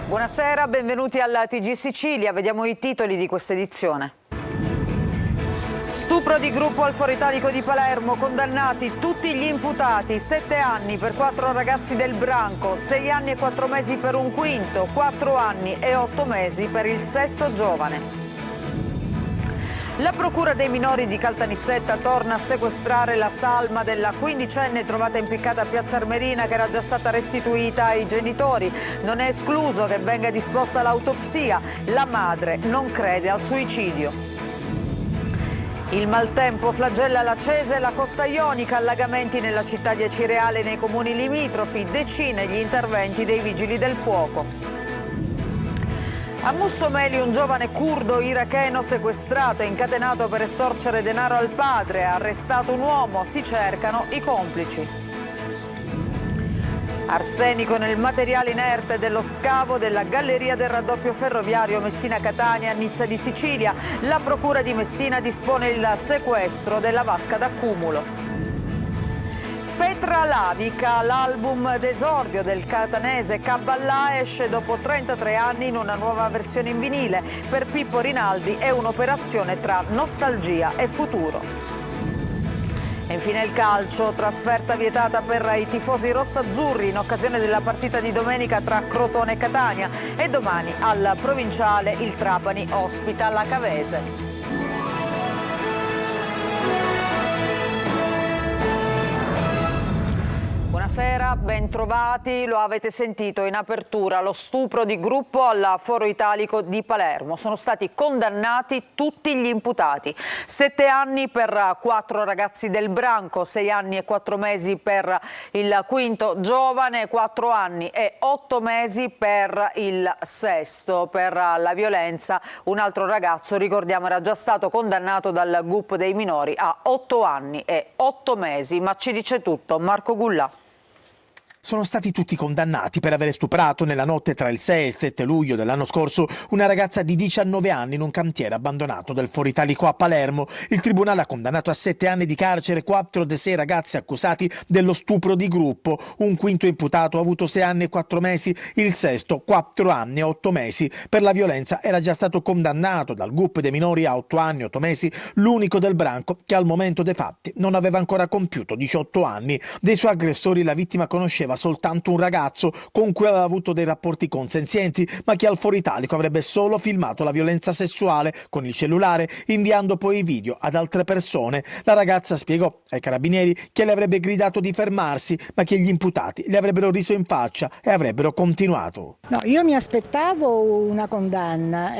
Buonasera, benvenuti alla TG Sicilia. Vediamo i titoli di questa edizione. Stupro di gruppo al Foro Italico di Palermo, condannati tutti gli imputati, 7 anni per 4 ragazzi del branco, 6 anni e 4 mesi per un quinto, 4 anni e 8 mesi per il sesto giovane. La Procura dei minori di Caltanissetta torna a sequestrare la salma della quindicenne trovata impiccata a Piazza Armerina, che era già stata restituita ai genitori. Non è escluso che venga disposta l'autopsia. La madre non crede al suicidio. Il maltempo flagella la Cese e la costa ionica, allagamenti nella città di Acireale e nei comuni limitrofi, decine gli interventi dei vigili del fuoco. A Mussomeli un giovane curdo iracheno sequestrato e incatenato per estorcere denaro al padre, arrestato un uomo, si cercano i complici. Arsenico nel materiale inerte dello scavo della galleria del raddoppio ferroviario Messina-Catania, Nizza di Sicilia. La Procura di Messina dispone il sequestro della vasca d'accumulo. Petra Lavica, l'album d'esordio del catanese Caballà, esce dopo 33 anni in una nuova versione in vinile. Per Pippo Rinaldi è un'operazione tra nostalgia e futuro. E infine il calcio, trasferta vietata per i tifosi rossazzurri in occasione della partita di domenica tra Crotone e Catania. E domani al Provinciale il Trapani ospita la Cavese. Buonasera, ben trovati. Lo avete sentito in apertura, lo stupro di gruppo al Foro Italico di Palermo. Sono stati condannati tutti gli imputati. 7 anni per 4 ragazzi del branco, 6 anni e 4 mesi per il quinto giovane, 4 anni e 8 mesi per il sesto. Per la violenza un altro ragazzo, ricordiamo, era già stato condannato dal GUP dei minori a 8 anni e 8 mesi. Ma ci dice tutto Marco Gullà. Sono stati tutti condannati per aver stuprato nella notte tra il 6 e il 7 luglio dell'anno scorso una ragazza di 19 anni in un cantiere abbandonato del Foro Italico a Palermo. Il tribunale ha condannato a 7 anni di carcere 4 dei 6 ragazzi accusati dello stupro di gruppo. Un quinto imputato ha avuto 6 anni e 4 mesi, il sesto 4 anni e 8 mesi. Per la violenza era già stato condannato dal GUP dei minori a 8 anni e 8 mesi l'unico del branco che al momento dei fatti non aveva ancora compiuto 18 anni. Dei suoi aggressori la vittima conosceva soltanto un ragazzo con cui aveva avuto dei rapporti consenzienti, ma che al Foro Italico avrebbe solo filmato la violenza sessuale con il cellulare, inviando poi i video ad altre persone. La ragazza spiegò ai carabinieri che le avrebbe gridato di fermarsi, ma che gli imputati le avrebbero riso in faccia e avrebbero continuato. No, io mi aspettavo una condanna,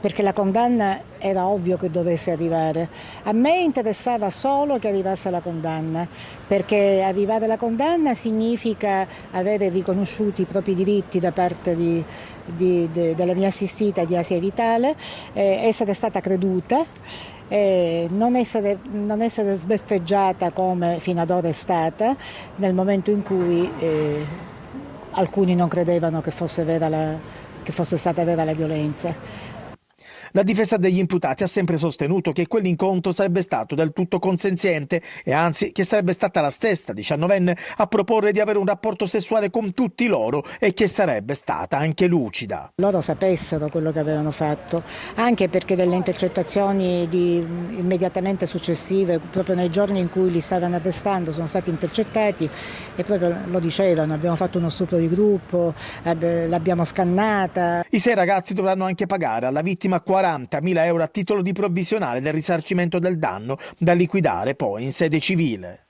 perché la condanna era ovvio che dovesse arrivare. A me interessava solo che arrivasse la condanna, perché arrivare alla condanna significa avere riconosciuti i propri diritti da parte della mia assistita di Asia Vitale, essere stata creduta, non essere sbeffeggiata come fino ad ora è stata, nel momento in cui alcuni non credevano che fosse stata vera la violenza. La difesa degli imputati ha sempre sostenuto che quell'incontro sarebbe stato del tutto consenziente e anzi che sarebbe stata la stessa 19enne a proporre di avere un rapporto sessuale con tutti loro e che sarebbe stata anche lucida. Loro sapessero quello che avevano fatto, anche perché delle intercettazioni immediatamente successive, proprio nei giorni in cui li stavano arrestando, sono stati intercettati e proprio lo dicevano: abbiamo fatto uno stupro di gruppo, l'abbiamo scannata. I 6 ragazzi dovranno anche pagare alla vittima 40.000 euro a titolo di provvisionale del risarcimento del danno, da liquidare poi in sede civile.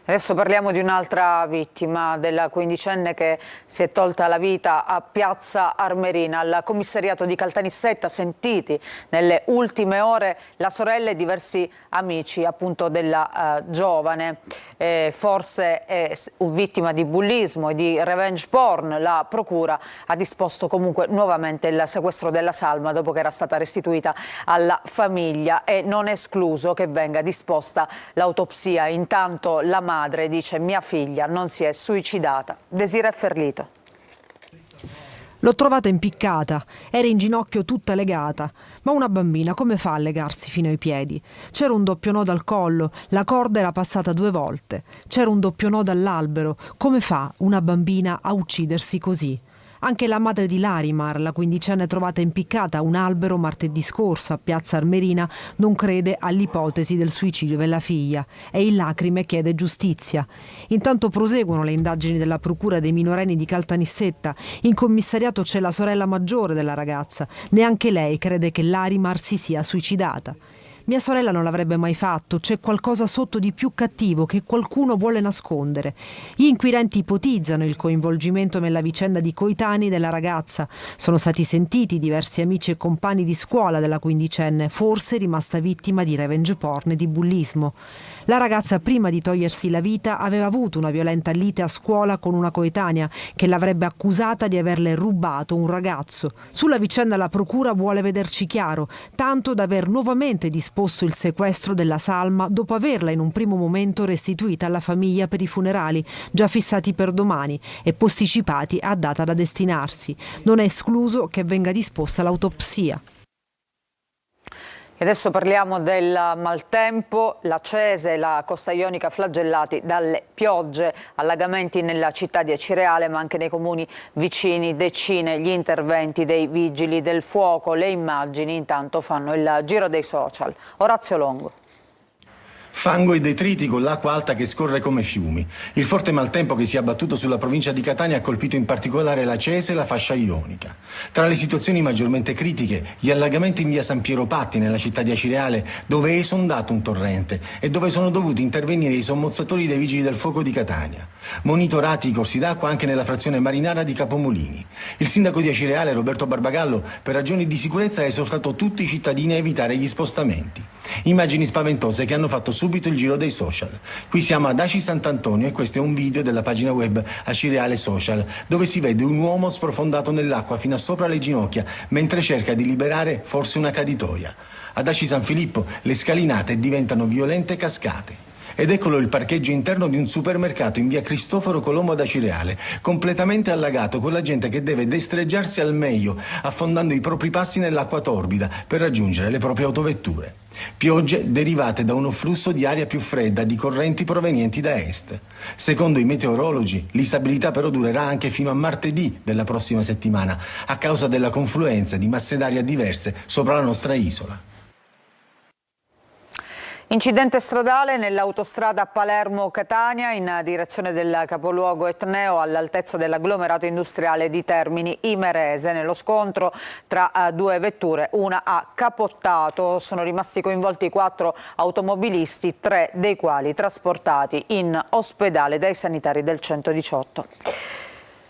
Adesso parliamo di un'altra vittima, della quindicenne che si è tolta la vita a Piazza Armerina. Al commissariato di Caltanissetta, sentiti nelle ultime ore la sorella e diversi amici appunto della giovane. Forse è vittima di bullismo e di revenge porn. La procura ha disposto comunque nuovamente il sequestro della salma dopo che era stata restituita alla famiglia e non è escluso che venga disposta l'autopsia. Intanto la madre dice: mia figlia non si è suicidata. Desiree Ferlito. L'ho trovata impiccata, era in ginocchio tutta legata. Ma una bambina come fa a legarsi fino ai piedi? C'era un doppio nodo al collo, la corda era passata 2 volte. C'era un doppio nodo all'albero. Come fa una bambina a uccidersi così? Anche la madre di Larimar, la quindicenne trovata impiccata a un albero martedì scorso a Piazza Armerina, non crede all'ipotesi del suicidio della figlia e in lacrime chiede giustizia. Intanto proseguono le indagini della procura dei minorenni di Caltanissetta. In commissariato c'è la sorella maggiore della ragazza. Neanche lei crede che Larimar si sia suicidata. Mia sorella non l'avrebbe mai fatto, c'è qualcosa sotto di più cattivo che qualcuno vuole nascondere. Gli inquirenti ipotizzano il coinvolgimento nella vicenda di coetanei della ragazza. Sono stati sentiti diversi amici e compagni di scuola della quindicenne, forse rimasta vittima di revenge porn e di bullismo. La ragazza, prima di togliersi la vita, aveva avuto una violenta lite a scuola con una coetanea che l'avrebbe accusata di averle rubato un ragazzo. Sulla vicenda la procura vuole vederci chiaro, tanto da aver nuovamente disposto il sequestro della salma dopo averla in un primo momento restituita alla famiglia per i funerali, già fissati per domani e posticipati a data da destinarsi. Non è escluso che venga disposta l'autopsia. E adesso parliamo del maltempo, la Cese e la costa ionica flagellati dalle piogge, allagamenti nella città di Acireale ma anche nei comuni vicini, decine gli interventi dei vigili del fuoco, le immagini intanto fanno il giro dei social. Orazio Longo. Fango e detriti con l'acqua alta che scorre come fiumi. Il forte maltempo che si è abbattuto sulla provincia di Catania ha colpito in particolare la Cese e la fascia ionica. Tra le situazioni maggiormente critiche, gli allagamenti in via San Piero Patti nella città di Acireale, dove è esondato un torrente e dove sono dovuti intervenire i sommozzatori dei vigili del fuoco di Catania. Monitorati i corsi d'acqua anche nella frazione marinara di Capomolini. Il sindaco di Acireale, Roberto Barbagallo, per ragioni di sicurezza ha esortato tutti i cittadini a evitare gli spostamenti. Immagini spaventose che hanno fatto subito il giro dei social. Qui siamo ad Aci Sant'Antonio e questo è un video della pagina web Acireale Social, dove si vede un uomo sprofondato nell'acqua fino a sopra le ginocchia mentre cerca di liberare forse una caditoia. Ad Aci San Filippo le scalinate diventano violente cascate. Ed eccolo il parcheggio interno di un supermercato in via Cristoforo Colombo ad Acireale, completamente allagato con la gente che deve destreggiarsi al meglio, affondando i propri passi nell'acqua torbida per raggiungere le proprie autovetture. Piogge derivate da uno flusso di aria più fredda di correnti provenienti da est. Secondo i meteorologi, l'instabilità però durerà anche fino a martedì della prossima settimana, a causa della confluenza di masse d'aria diverse sopra la nostra isola. Incidente stradale nell'autostrada Palermo-Catania in direzione del capoluogo etneo all'altezza dell'agglomerato industriale di Termini Imerese. Nello scontro tra 2 vetture, una ha capottato. Sono rimasti coinvolti 4 automobilisti, 3 dei quali trasportati in ospedale dai sanitari del 118.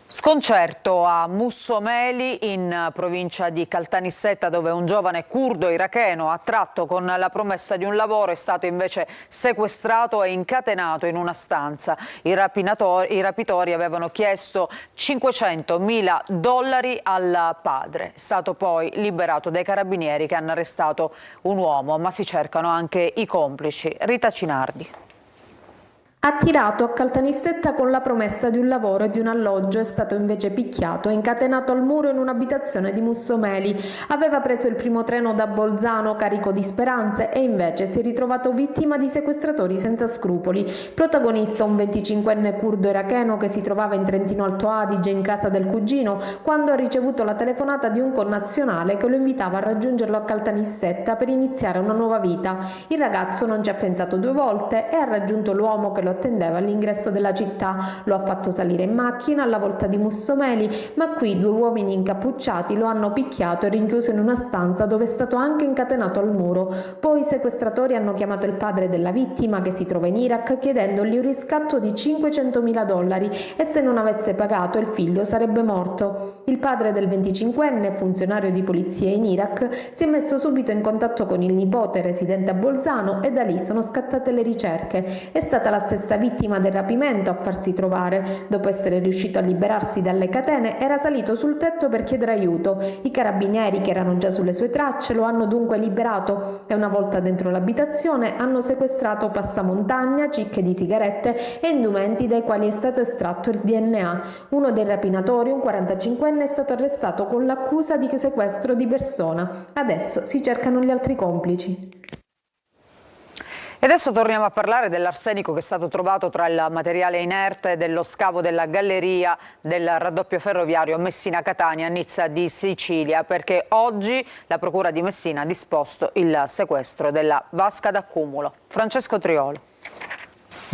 Sconcerto a Mussomeli in provincia di Caltanissetta, dove un giovane curdo iracheno attratto con la promessa di un lavoro è stato invece sequestrato e incatenato in una stanza. I rapitori avevano chiesto $500.000 al padre. È stato poi liberato dai carabinieri che hanno arrestato un uomo, ma si cercano anche i complici. Rita Cinardi. Attirato a Caltanissetta con la promessa di un lavoro e di un alloggio, è stato invece picchiato e incatenato al muro in un'abitazione di Mussomeli. Aveva preso il primo treno da Bolzano carico di speranze e invece si è ritrovato vittima di sequestratori senza scrupoli. Protagonista un 25enne curdo iracheno che si trovava in Trentino Alto Adige in casa del cugino quando ha ricevuto la telefonata di un connazionale che lo invitava a raggiungerlo a Caltanissetta per iniziare una nuova vita. Il ragazzo non ci ha pensato 2 volte e ha raggiunto l'uomo che lo attendeva all'ingresso della città. Lo ha fatto salire in macchina alla volta di Mussomeli, ma qui 2 uomini incappucciati lo hanno picchiato e rinchiuso in una stanza dove è stato anche incatenato al muro. Poi i sequestratori hanno chiamato il padre della vittima che si trova in Iraq chiedendogli un riscatto di $500.000 e se non avesse pagato il figlio sarebbe morto. Il padre del 25enne, funzionario di polizia in Iraq, si è messo subito in contatto con il nipote residente a Bolzano e da lì sono scattate le ricerche. È stata la stessa stessa vittima del rapimento a farsi trovare. Dopo essere riuscito a liberarsi dalle catene, era salito sul tetto per chiedere aiuto. I carabinieri, che erano già sulle sue tracce, lo hanno dunque liberato e una volta dentro l'abitazione hanno sequestrato passamontagna, cicche di sigarette e indumenti dai quali è stato estratto il DNA. Uno dei rapinatori, un 45enne, è stato arrestato con l'accusa di sequestro di persona. Adesso si cercano gli altri complici. E adesso torniamo a parlare dell'arsenico che è stato trovato tra il materiale inerte dello scavo della galleria del raddoppio ferroviario Messina-Catania, Nizza di Sicilia, perché oggi la Procura di Messina ha disposto il sequestro della vasca d'accumulo. Francesco Triolo.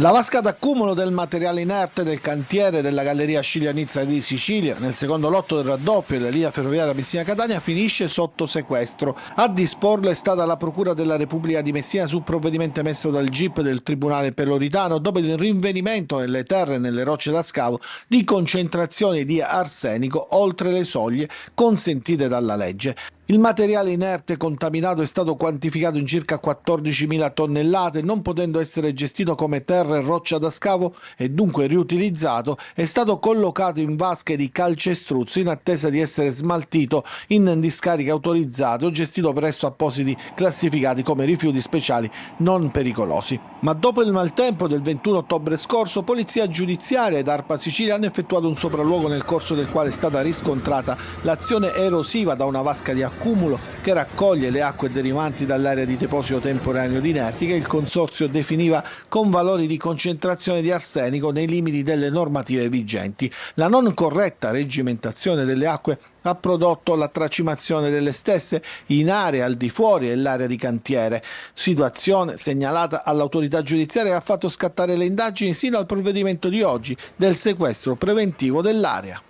La vasca d'accumulo del materiale inerte del cantiere della galleria Sciglia-Nizza di Sicilia, nel secondo lotto del raddoppio della linea ferroviaria Messina-Catania, finisce sotto sequestro. A disporlo è stata la Procura della Repubblica di Messina su provvedimento emesso dal GIP del Tribunale Peloritano dopo il rinvenimento nelle terre e nelle rocce da scavo di concentrazioni di arsenico oltre le soglie consentite dalla legge. Il materiale inerte contaminato è stato quantificato in circa 14.000 tonnellate, non potendo essere gestito come terra e roccia da scavo e dunque riutilizzato, è stato collocato in vasche di calcestruzzo in attesa di essere smaltito in discariche autorizzate o gestito presso appositi classificati come rifiuti speciali non pericolosi. Ma dopo il maltempo del 21 ottobre scorso, Polizia Giudiziaria ed ARPA Sicilia hanno effettuato un sopralluogo nel corso del quale è stata riscontrata l'azione erosiva da una vasca di accumulo che raccoglie le acque derivanti dall'area di deposito temporaneo di inerti che il consorzio definiva con valori di concentrazione di arsenico nei limiti delle normative vigenti. La non corretta reggimentazione delle acque ha prodotto la tracimazione delle stesse in area al di fuori dell'area di cantiere, situazione segnalata all'autorità giudiziaria che ha fatto scattare le indagini sino al provvedimento di oggi del sequestro preventivo dell'area.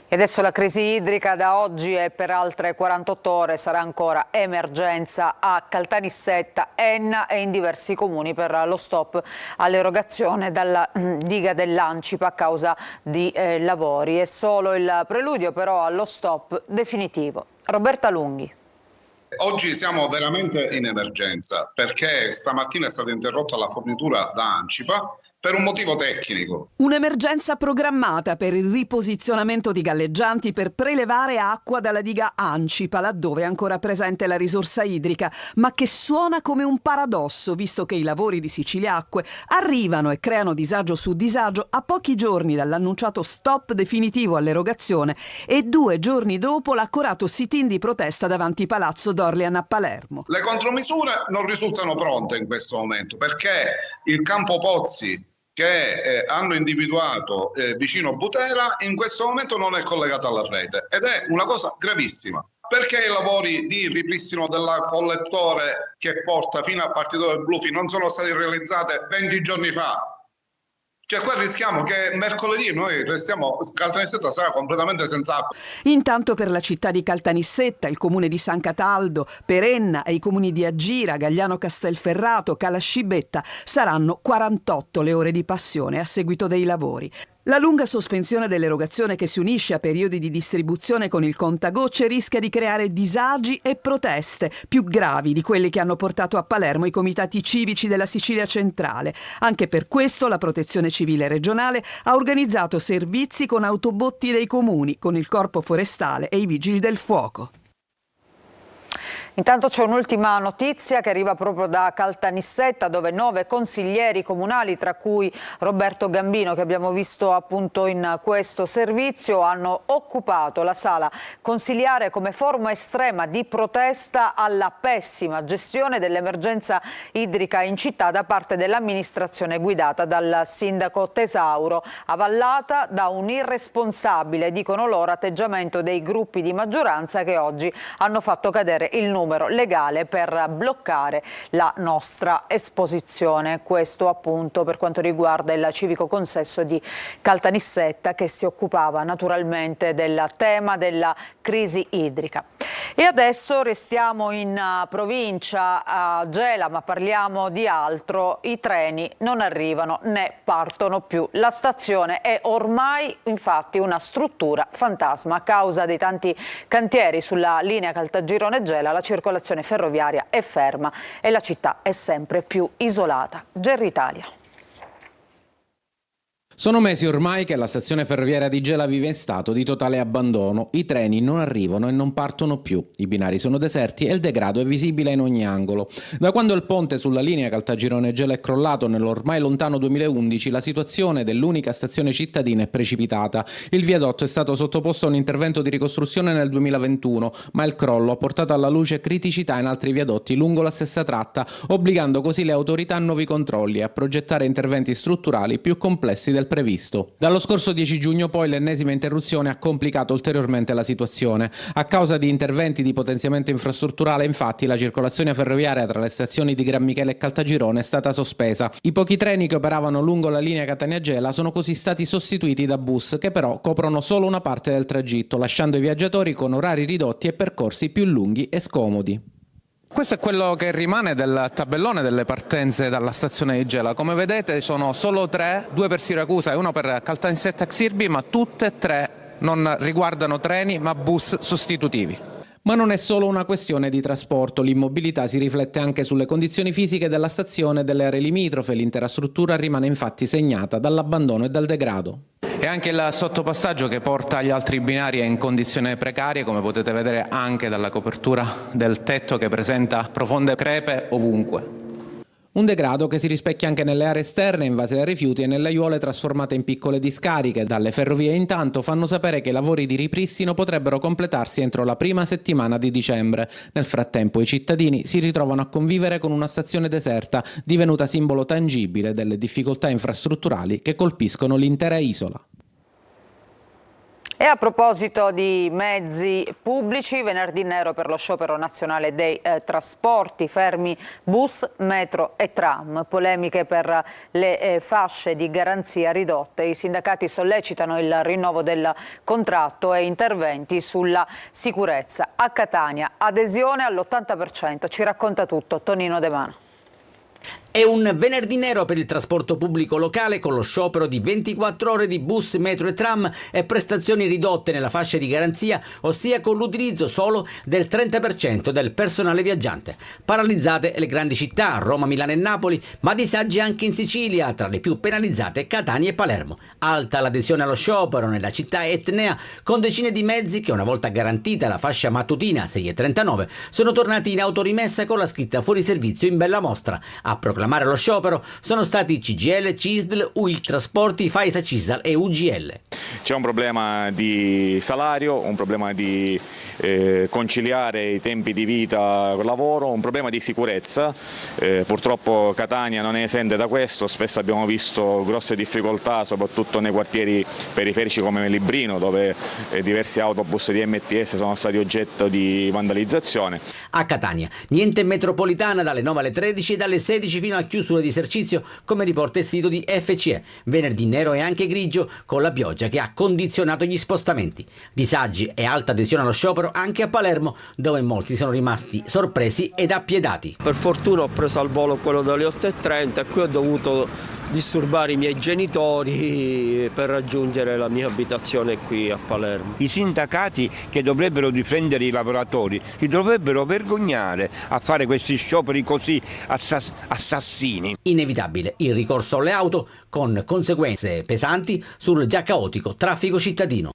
E adesso la crisi idrica da oggi e per altre 48 ore sarà ancora emergenza a Caltanissetta, Enna e in diversi comuni per lo stop all'erogazione dalla diga dell'Ancipa a causa di lavori. È solo il preludio però allo stop definitivo. Roberta Lunghi. Oggi siamo veramente in emergenza perché stamattina è stata interrotta la fornitura da Ancipa per un motivo tecnico. Un'emergenza programmata per il riposizionamento di galleggianti per prelevare acqua dalla diga Ancipa, laddove è ancora presente la risorsa idrica, ma che suona come un paradosso, visto che i lavori di Siciliacque arrivano e creano disagio su disagio a pochi giorni dall'annunciato stop definitivo all'erogazione e 2 giorni dopo l'accorato sit-in di protesta davanti Palazzo Dorlean a Palermo. Le contromisure non risultano pronte in questo momento perché il campo Pozzi che hanno individuato vicino Butera in questo momento non è collegato alla rete ed è una cosa gravissima. Perché i lavori di ripristino del collettore che porta fino al partito del Blufi non sono stati realizzati 20 giorni fa? Cioè qua rischiamo che mercoledì noi restiamo, Caltanissetta sarà completamente senza acqua. Intanto per la città di Caltanissetta, il comune di San Cataldo, Perenna e i comuni di Agira, Gagliano Castelferrato, Calascibetta saranno 48 le ore di passione a seguito dei lavori. La lunga sospensione dell'erogazione che si unisce a periodi di distribuzione con il contagocce rischia di creare disagi e proteste più gravi di quelli che hanno portato a Palermo i comitati civici della Sicilia centrale. Anche per questo la Protezione Civile regionale ha organizzato servizi con autobotti dei comuni, con il Corpo Forestale e i Vigili del Fuoco. Intanto c'è un'ultima notizia che arriva proprio da Caltanissetta, dove 9 consiglieri comunali, tra cui Roberto Gambino che abbiamo visto appunto in questo servizio, hanno occupato la sala consiliare come forma estrema di protesta alla pessima gestione dell'emergenza idrica in città da parte dell'amministrazione guidata dal sindaco Tesauro, avallata da un irresponsabile, dicono loro, atteggiamento dei gruppi di maggioranza che oggi hanno fatto cadere il numero legale per bloccare la nostra esposizione. Questo appunto per quanto riguarda il civico consesso di Caltanissetta, che si occupava naturalmente del tema della crisi idrica. E adesso restiamo in provincia a Gela, ma parliamo di altro. I treni non arrivano né partono più. La stazione è ormai infatti una struttura fantasma. A causa dei tanti cantieri sulla linea Caltagirone-Gela la circolazione ferroviaria è ferma e la città è sempre più isolata. GR Italia. Sono mesi ormai che la stazione ferroviaria di Gela vive in stato di totale abbandono. I treni non arrivano e non partono più. I binari sono deserti e il degrado è visibile in ogni angolo. Da quando il ponte sulla linea Caltagirone-Gela è crollato nell'ormai lontano 2011, la situazione dell'unica stazione cittadina è precipitata. Il viadotto è stato sottoposto a un intervento di ricostruzione nel 2021, ma il crollo ha portato alla luce criticità in altri viadotti lungo la stessa tratta, obbligando così le autorità a nuovi controlli e a progettare interventi strutturali più complessi del previsto. Dallo scorso 10 giugno poi l'ennesima interruzione ha complicato ulteriormente la situazione. A causa di interventi di potenziamento infrastrutturale, infatti, la circolazione ferroviaria tra le stazioni di Gran Michele e Caltagirone è stata sospesa. I pochi treni che operavano lungo la linea Catania-Gela sono così stati sostituiti da bus che però coprono solo una parte del tragitto, lasciando i viaggiatori con orari ridotti e percorsi più lunghi e scomodi. Questo è quello che rimane del tabellone delle partenze dalla stazione di Gela. Come vedete sono solo 3, 2 per Siracusa e 1 per Caltanissetta Xirbi, ma tutte e 3 non riguardano treni ma bus sostitutivi. Ma non è solo una questione di trasporto, l'immobilità si riflette anche sulle condizioni fisiche della stazione e delle aree limitrofe, l'intera struttura rimane infatti segnata dall'abbandono e dal degrado. E anche il sottopassaggio che porta gli altri binari è in condizioni precarie, come potete vedere anche dalla copertura del tetto che presenta profonde crepe ovunque. Un degrado che si rispecchia anche nelle aree esterne invase da rifiuti e nelle aiuole trasformate in piccole discariche. Dalle ferrovie intanto fanno sapere che i lavori di ripristino potrebbero completarsi entro la prima settimana di dicembre. Nel frattempo i cittadini si ritrovano a convivere con una stazione deserta, divenuta simbolo tangibile delle difficoltà infrastrutturali che colpiscono l'intera isola. E a proposito di mezzi pubblici, venerdì nero per lo sciopero nazionale dei trasporti, fermi bus, metro e tram, polemiche per le fasce di garanzia ridotte. I sindacati sollecitano il rinnovo del contratto e interventi sulla sicurezza. A Catania, adesione all'80%, ci racconta tutto Tonino De Mano. È un venerdì nero per il trasporto pubblico locale con lo sciopero di 24 ore di bus, metro e tram e prestazioni ridotte nella fascia di garanzia, ossia con l'utilizzo solo del 30% del personale viaggiante. Paralizzate le grandi città, Roma, Milano e Napoli, ma disagi anche in Sicilia, tra le più penalizzate Catania e Palermo. Alta l'adesione allo sciopero nella città etnea, con decine di mezzi che una volta garantita la fascia mattutina 6:39 sono tornati in autorimessa con la scritta fuori servizio in bella mostra. A proclamare lo sciopero sono stati CGIL, CISL, UIL Trasporti, FAISA, CISAL e UGL. C'è un problema di salario, un problema di conciliare i tempi di vita col lavoro, un problema di sicurezza. Purtroppo Catania non è esente da questo, spesso abbiamo visto grosse difficoltà soprattutto nei quartieri periferici come Librino, dove diversi autobus di MTS sono stati oggetto di vandalizzazione. A Catania niente metropolitana dalle 9 alle 13 e dalle 16 fino a chiusura di esercizio, come riporta il sito di FCE. Venerdì nero e anche grigio con la pioggia che ha condizionato gli spostamenti. Disagi e alta adesione allo sciopero anche a Palermo, dove molti sono rimasti sorpresi ed appiedati. Per fortuna ho preso al volo quello dalle 8:30 e qui ho dovuto disturbare i miei genitori per raggiungere la mia abitazione qui a Palermo. I sindacati che dovrebbero difendere i lavoratori si dovrebbero vergognare a fare questi scioperi così assassini. Inevitabile il ricorso alle auto con conseguenze pesanti sul già caotico traffico cittadino.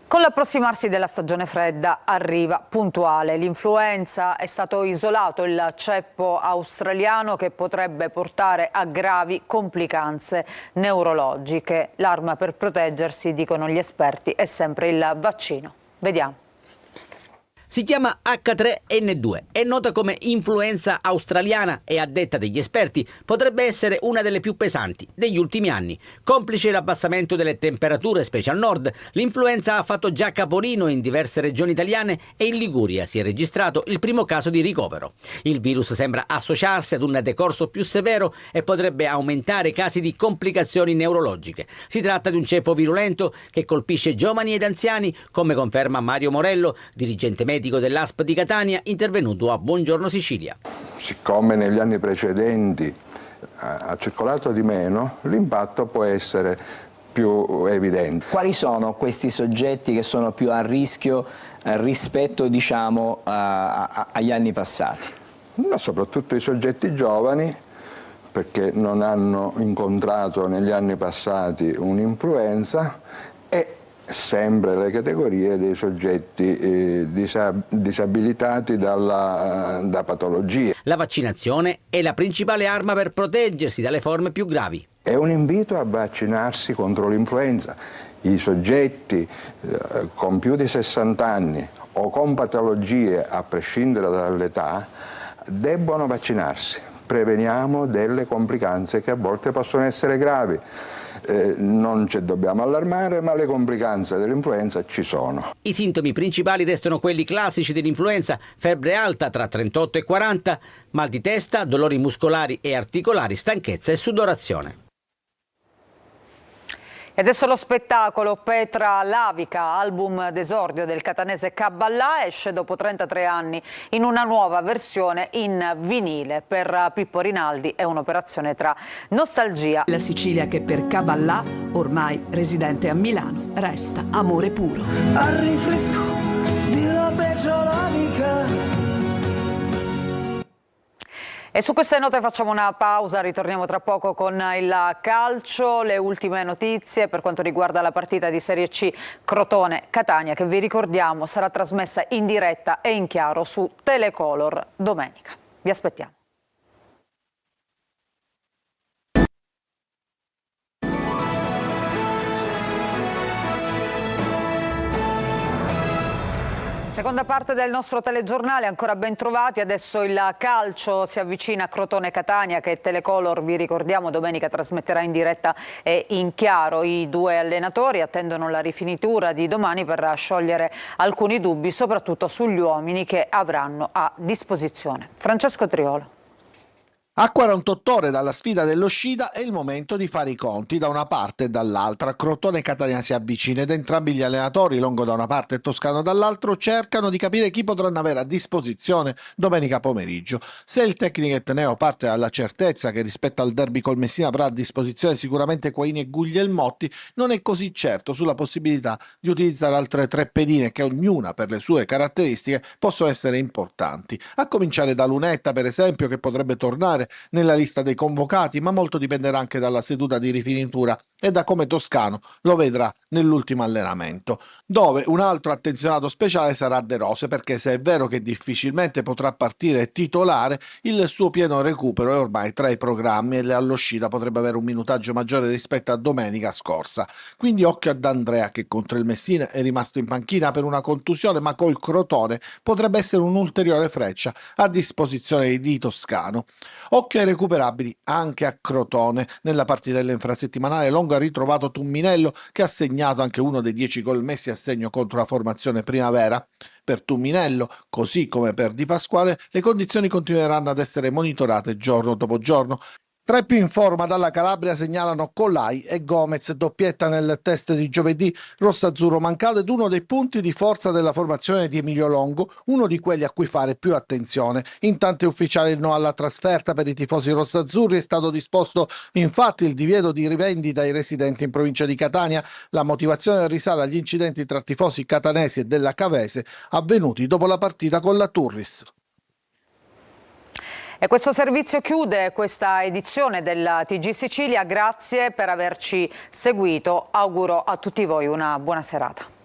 Con l'approssimarsi della stagione fredda arriva puntuale. L'influenza, è stato isolato il ceppo australiano che potrebbe portare a gravi complicanze neurologiche. L'arma per proteggersi, dicono gli esperti, è sempre il vaccino. Vediamo. Si chiama H3N2, è nota come influenza australiana e, a detta degli esperti, potrebbe essere una delle più pesanti degli ultimi anni. Complice l'abbassamento delle temperature, specie al nord, l'influenza ha fatto già capolino in diverse regioni italiane e in Liguria si è registrato il primo caso di ricovero. Il virus sembra associarsi ad un decorso più severo e potrebbe aumentare casi di complicazioni neurologiche. Si tratta di un ceppo virulento che colpisce giovani ed anziani, come conferma Mario Morello, dirigente medico dell'ASP di Catania, intervenuto a Buongiorno Sicilia. Siccome negli anni precedenti ha circolato di meno, l'impatto può essere più evidente. Quali sono questi soggetti che sono più a rischio rispetto, agli anni passati? Ma soprattutto i soggetti giovani, perché non hanno incontrato negli anni passati un'influenza, e sempre le categorie dei soggetti disabilitati da patologie. La vaccinazione è la principale arma per proteggersi dalle forme più gravi. È un invito a vaccinarsi contro l'influenza. I soggetti con più di 60 anni o con patologie, a prescindere dall'età, debbono vaccinarsi. Preveniamo delle complicanze che a volte possono essere gravi. Non ci dobbiamo allarmare, ma le complicanze dell'influenza ci sono. I sintomi principali restano quelli classici dell'influenza: febbre alta tra 38 e 40, mal di testa, dolori muscolari e articolari, stanchezza e sudorazione. E adesso lo spettacolo. Petra Lavica, album d'esordio del catanese Caballà, esce dopo 33 anni in una nuova versione in vinile. Per Pippo Rinaldi è un'operazione tra nostalgia. La Sicilia che per Caballà, ormai residente a Milano, resta amore puro. Al rinfresco della Petra Lavica. E su queste note facciamo una pausa, ritorniamo tra poco con il calcio, le ultime notizie per quanto riguarda la partita di Serie C Crotone-Catania, che vi ricordiamo sarà trasmessa in diretta e in chiaro su Telecolor domenica. Vi aspettiamo. Seconda parte del nostro telegiornale, ancora ben trovati. Adesso il calcio si avvicina a Crotone-Catania, che Telecolor, vi ricordiamo, domenica trasmetterà in diretta e in chiaro. I due allenatori attendono la rifinitura di domani per sciogliere alcuni dubbi, soprattutto sugli uomini che avranno a disposizione. Francesco Triolo. A 48 ore dalla sfida dell'uscita è il momento di fare i conti da una parte e dall'altra. Crotone e Catania si avvicina ed entrambi gli allenatori, Longo da una parte e Toscano dall'altro, cercano di capire chi potranno avere a disposizione domenica pomeriggio. Se il tecnico etneo parte dalla certezza che rispetto al derby col Messina avrà a disposizione sicuramente Quaini e Guglielmotti, non è così certo sulla possibilità di utilizzare altre tre pedine che ognuna per le sue caratteristiche possono essere importanti. A cominciare da Lunetta, per esempio, che potrebbe tornare nella lista dei convocati, ma molto dipenderà anche dalla seduta di rifinitura e da come Toscano lo vedrà nell'ultimo allenamento, dove un altro attenzionato speciale sarà De Rose, perché se è vero che difficilmente potrà partire titolare, il suo pieno recupero è ormai tra i programmi e all'uscita potrebbe avere un minutaggio maggiore rispetto a domenica scorsa. Quindi occhio ad Andrea, che contro il Messina è rimasto in panchina per una contusione, ma col Crotone potrebbe essere un'ulteriore freccia a disposizione di Toscano. Occhio ai recuperabili anche a Crotone. Nella partita dell'infrasettimanale Longo ha ritrovato Tumminello, che ha segnato anche uno dei 10 gol messi a segno contro la formazione Primavera. Per Tumminello, così come per Di Pasquale, le condizioni continueranno ad essere monitorate giorno dopo giorno. Tra i più in forma dalla Calabria segnalano Colai e Gomez, doppietta nel test di giovedì. Rosso-azzurro mancato ed uno dei punti di forza della formazione di Emilio Longo, uno di quelli a cui fare più attenzione. Intanto è ufficiale il no alla trasferta per i tifosi rossazzurri, è stato disposto infatti il divieto di rivendita ai residenti in provincia di Catania. La motivazione risale agli incidenti tra tifosi catanesi e della Cavese avvenuti dopo la partita con la Turris. E questo servizio chiude questa edizione del TG Sicilia. Grazie per averci seguito. Auguro a tutti voi una buona serata.